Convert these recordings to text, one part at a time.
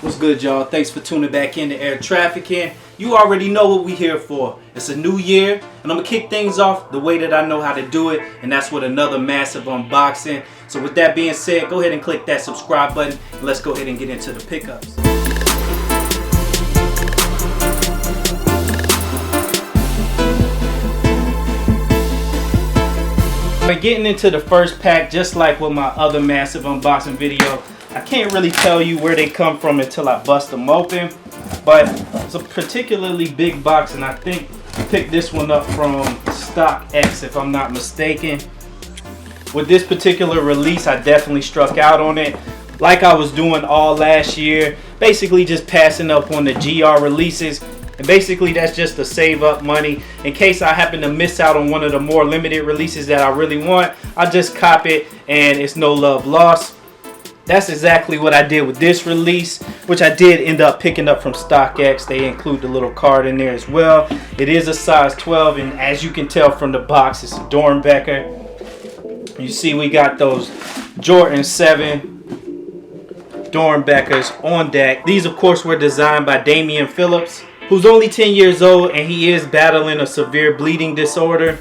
What's good, y'all? Thanks for tuning back into Air Trafficking. You already know what we're here for. It's a new year, and I'm gonna kick things off the way that I know how to do it, and that's with another massive unboxing. So with that being said, go ahead and click that subscribe button, and let's go ahead and get into the pickups. But getting into the first pack, just like with my other massive unboxing video, I can't really tell you where they come from until I bust them open, but it's a particularly big box, and I think I picked this one up from StockX if I'm not mistaken. With this particular release, I definitely struck out on it like I was doing all last year, basically just passing up on the GR releases. And basically that's just to save up money in case I happen to miss out on one of the more limited releases that I really want. I just cop it and it's no love lost. That's exactly what I did with this release, which I did end up picking up from StockX. They include the little card in there as well. It is a size 12, and as you can tell from the box, it's a Doernbecher. You see we got those Jordan 7 Doernbechers on deck. These of course were designed by Damian Phillips, who's only 10 years old, and he is battling a severe bleeding disorder,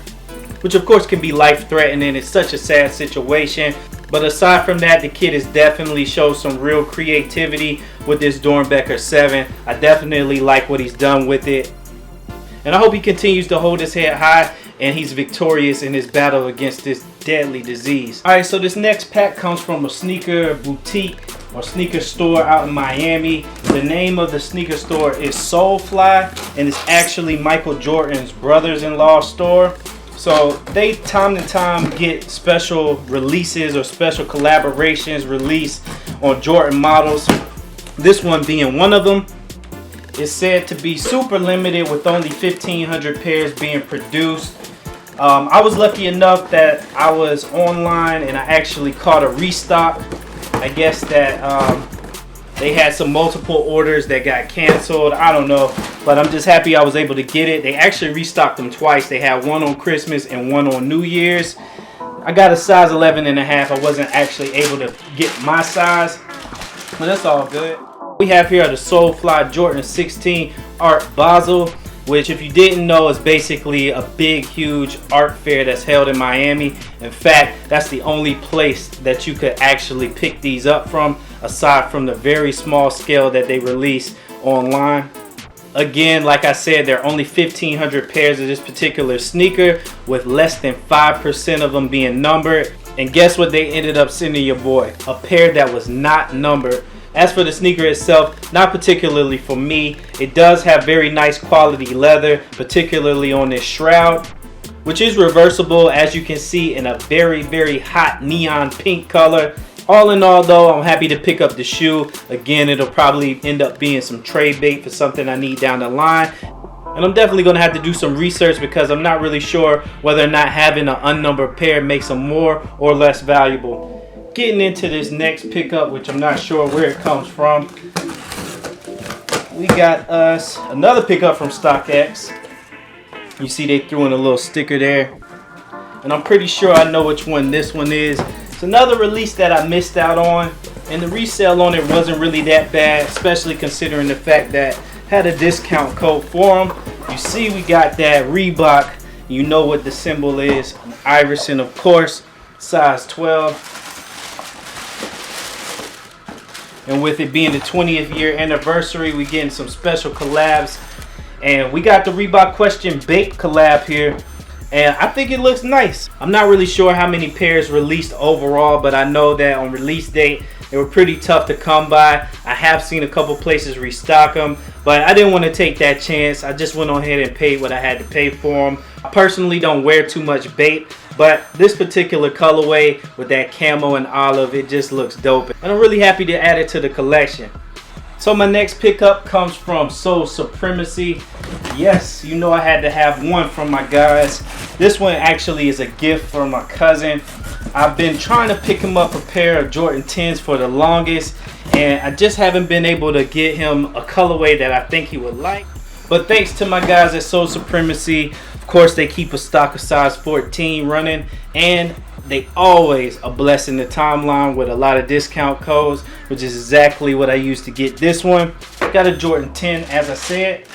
which of course can be life-threatening. It's such a sad situation. But aside from that, the kid has definitely showed some real creativity with this Doernbecher 7. I definitely like what he's done with it. And I hope he continues to hold his head high and he's victorious in his battle against this deadly disease. Alright, so this next pack comes from a sneaker boutique or sneaker store out in Miami. The name of the sneaker store is Solefly, and it's actually Michael Jordan's brother-in-law store. So they time to time get special releases or special collaborations released on Jordan models. This one being one of them. It's said to be super limited with only 1,500 pairs being produced. I was lucky enough that I was online and I actually caught a restock. I guess that they had some multiple orders that got canceled. I don't know, but I'm just happy I was able to get it. They actually restocked them twice. They had one on Christmas and one on New Year's. I got a size 11.5. I wasn't actually able to get my size, but that's all good. We have here the Solefly Jordan 16 Art Basel, which if you didn't know is basically a big huge art fair that's held in Miami. In fact, that's the only place that you could actually pick these up from, aside from the very small scale that they release online. Again, like I said, there are only 1,500 pairs of this particular sneaker, with less than 5% of them being numbered. And guess what they ended up sending your boy? A pair that was not numbered. As for the sneaker itself, not particularly for me. It does have very nice quality leather, particularly on this shroud, which is reversible, as you can see, in a very, very hot neon pink color. All in all though, I'm happy to pick up the shoe. Again, it'll probably end up being some trade bait for something I need down the line. And I'm definitely going to have to do some research because I'm not really sure whether or not having an unnumbered pair makes them more or less valuable. Getting into this next pickup, which I'm not sure where it comes from. We got us another pickup from StockX. You see they threw in a little sticker there. And I'm pretty sure I know which one this one is. It's another release that I missed out on, and the resale on it wasn't really that bad, especially considering the fact that I had a discount code for them. You see we got that Reebok. You know what the symbol is. An Iverson, of course, size 12. And with it being the 20th year anniversary, we getting some special collabs. And we got the Reebok Question Bake collab here. And I think it looks nice. I'm not really sure how many pairs released overall, but I know that on release date, they were pretty tough to come by. I have seen a couple places restock them, but I didn't want to take that chance. I just went on ahead and paid what I had to pay for them. I personally don't wear too much bait, but this particular colorway with that camo and olive, it just looks dope. And I'm really happy to add it to the collection. So my next pickup comes from Soul Supremacy. Yes, you know I had to have one from my guys. This one actually is a gift from my cousin. I've been trying to pick him up a pair of Jordan 10s for the longest, and I just haven't been able to get him a colorway that I think he would like. But thanks to my guys at Soul Supremacy, of course they keep a stock of size 14 running, and they always are blessing the timeline with a lot of discount codes, which is exactly what I used to get this one. Got a Jordan 10, as I said.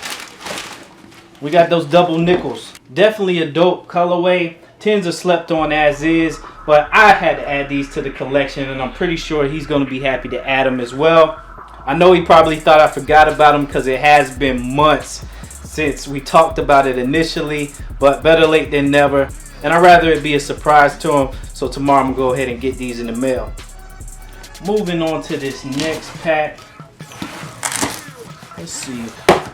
We got those double nickels. Definitely a dope colorway. 10s are slept on as is, but I had to add these to the collection, and I'm pretty sure he's going to be happy to add them as well. I know he probably thought I forgot about them because it has been months since we talked about it initially, but better late than never. And I'd rather it be a surprise to him, so tomorrow I'm going to go ahead and get these in the mail. Moving on to this next pack. Let's see.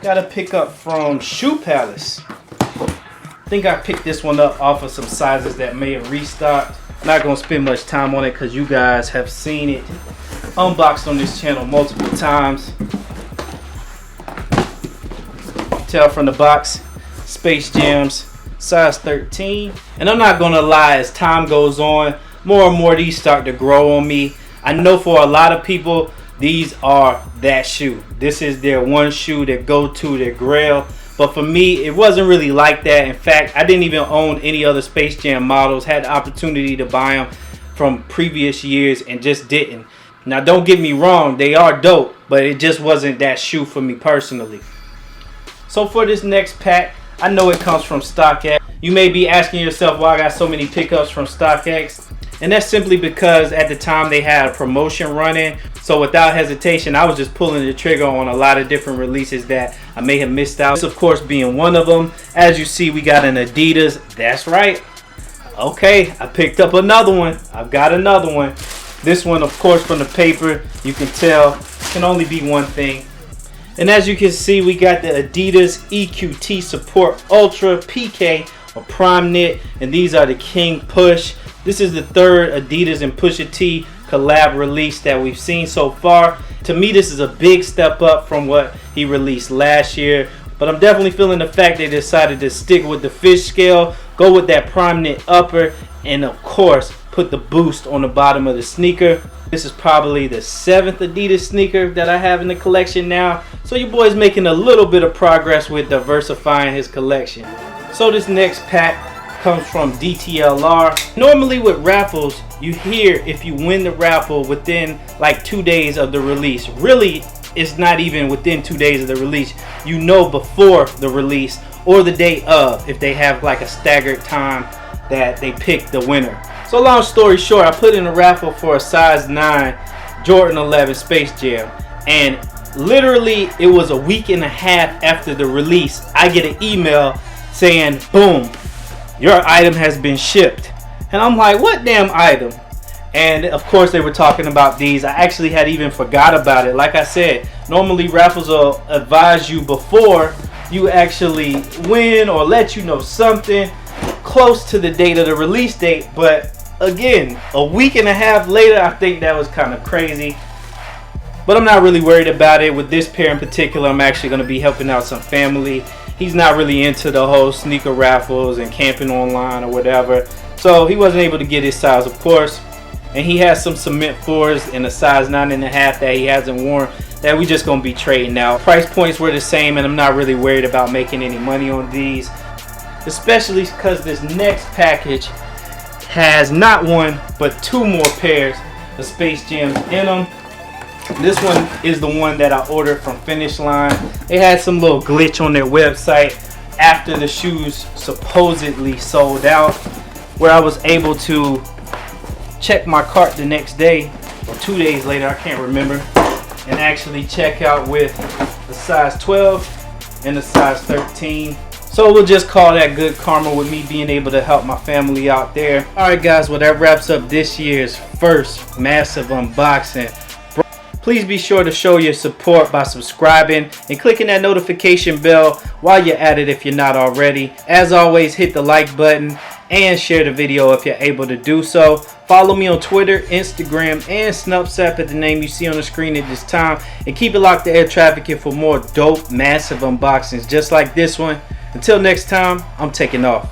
Got a pickup from Shoe Palace. I think I picked this one up off of some sizes that may have restocked. Not going to spend much time on it because you guys have seen it unboxed on this channel multiple times. Tell from the box, Space Jams, size 13. And I'm not going to lie, as time goes on, more and more these start to grow on me. I know for a lot of people, these are that shoe. This is their one shoe, their go-to, their grail. But for me, it wasn't really like that. In fact, I didn't even own any other Space Jam models. Had the opportunity to buy them from previous years and just didn't. Now, don't get me wrong, they are dope, but it just wasn't that shoe for me personally. So for this next pack, I know it comes from StockX. You may be asking yourself why I got so many pickups from StockX. And that's simply because at the time they had a promotion running. So without hesitation, I was just pulling the trigger on a lot of different releases that I may have missed out. This, of course, being one of them. As you see, we got an Adidas. That's right. Okay, I picked up another one. I've got another one. This one, of course, from the paper, you can tell can only be one thing. And as you can see, we got the Adidas EQT Support Ultra PK or Prime Knit. And these are the King Push. This is the third Adidas and Pusha T collab release that we've seen so far. To me, this is a big step up from what he released last year. But I'm definitely feeling the fact they decided to stick with the fish scale, go with that Prime Knit upper, and of course, put the boost on the bottom of the sneaker. This is probably the 7th Adidas sneaker that I have in the collection now. So your boy's making a little bit of progress with diversifying his collection. So this next pack comes from DTLR. Normally with raffles, you hear if you win the raffle within like 2 days of the release. Really, it's not even within 2 days of the release. You know before the release or the day of, if they have like a staggered time that they pick the winner. So long story short, I put in a raffle for a size 9 Jordan 11 Space Jam, and literally it was a week and a half after the release, I get an email saying, boom, your item has been shipped. And I'm like, what damn item? And of course they were talking about these. I actually had even forgot about it. Like I said, normally raffles will advise you before you actually win or let you know something close to the date of the release date. But again, a week and a half later, I think that was kind of crazy. But I'm not really worried about it. With this pair in particular, I'm actually going to be helping out some family. He's not really into the whole sneaker raffles and camping online or whatever. So he wasn't able to get his size, of course. And he has some cement floors in a size 9.5 that he hasn't worn that we just going to be trading out. Price points were the same, and I'm not really worried about making any money on these. Especially because this next package has not one, but 2 more pairs of Space Jams in them. This one is the one that I ordered from Finish Line. They had some little glitch on their website after the shoes supposedly sold out, where I was able to check my cart the next day or 2 days later, I can't remember, and actually check out with a size 12 and a size 13. So we'll just call that good karma with me being able to help my family out there. Alright guys, well that wraps up this year's first massive unboxing. Please be sure to show your support by subscribing and clicking that notification bell while you're at it if you're not already. As always, hit the like button and share the video if you're able to do so. Follow me on Twitter, Instagram, and Snapchat at the name you see on the screen at this time. And keep it locked to Air Trafficking for more dope, massive unboxings just like this one. Until next time, I'm taking off.